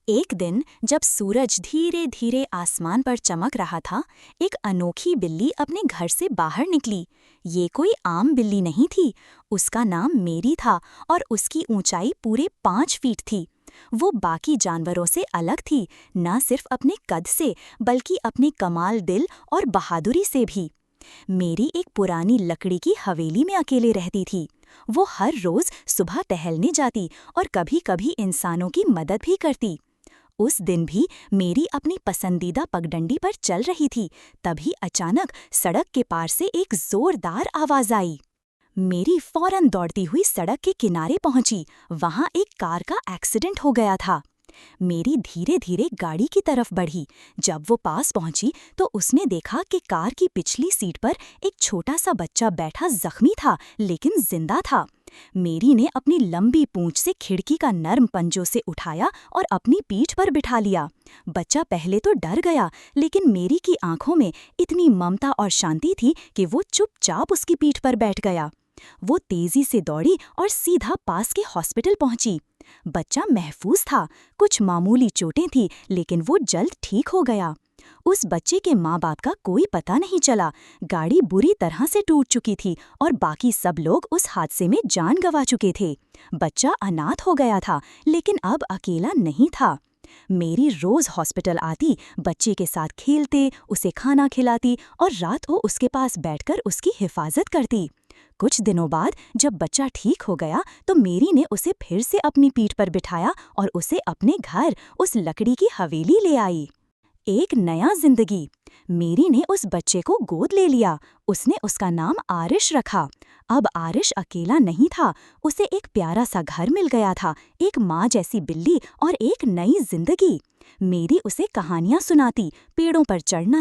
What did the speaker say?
एक दिन जब सूरज धीरे धीरे आसमान पर चमक रहा था, एक अनोखी बिल्ली अपने घर से बाहर निकली। ये कोई आम बिल्ली नहीं थी। उसका नाम मेरी था और उसकी ऊंचाई पूरे 5 फीट थी। वो बाकी जानवरों से अलग थी, न सिर्फ अपने कद से बल्कि अपने कमाल दिल और बहादुरी से भी। मेरी एक पुरानी लकड़ी की हवेली में अकेले रहती थी। वो हर रोज सुबह टहलने जाती और कभी-कभी इंसानों की मदद भी करती। उस दिन भी मेरी अपनी पसंदीदा पगडंडी पर चल रही थी, तभी अचानक सड़क के पार से एक जोरदार आवाज आई। मेरी फौरन दौड़ती हुई सड़क के किनारे पहुंची। वहां एक कार का एक्सीडेंट हो गया था। मेरी धीरे धीरे गाड़ी की तरफ बढ़ी। जब वो पास पहुंची तो उसने देखा कि कार की पिछली सीट पर एक छोटा सा बच्चा बैठा जख्मी था, लेकिन जिंदा था। मेरी ने अपनी लंबी पूंछ से खिड़की का नर्म पंजों से उठाया और अपनी पीठ पर बिठा लिया। बच्चा पहले तो डर गया, लेकिन मेरी की आंखों में इतनी ममता और शांति थी कि वो चुपचाप उसकी पीठ पर बैठ गया। वो तेजी से दौड़ी और सीधा पास के हॉस्पिटल पहुंची। बच्चा महफूज था। कुछ मामूली चोटें थी, लेकिन वो जल्द ठीक हो गया। उस बच्चे के माँ बाप का कोई पता नहीं चला। गाड़ी बुरी तरह से टूट चुकी थी और बाकी सब लोग उस हादसे में जान गंवा चुके थे। बच्चा अनाथ हो गया था, लेकिन अब अकेला नहीं था। मेरी रोज हॉस्पिटल आती, बच्चे के साथ खेलते, उसे खाना खिलाती और रात को उसके पास बैठकर उसकी हिफाजत करती। कुछ दिनों बाद जब बच्चा ठीक हो गया तो मेरी ने उसे फिर से अपनी पीठ पर बिठाया और उसे अपने घर, उस लकड़ी की हवेली ले आई। एक नया जिंदगी। मेरी ने उस बच्चे को गोद ले लिया। उसने उसका नाम आरिश रखा। अब आरिश अकेला नहीं था। उसे एक प्यारा सा घर मिल गया था, एक माँ जैसी बिल्ली और एक नई जिंदगी। मेरी उसे कहानियां सुनाती, पेड़ों पर चढ़ना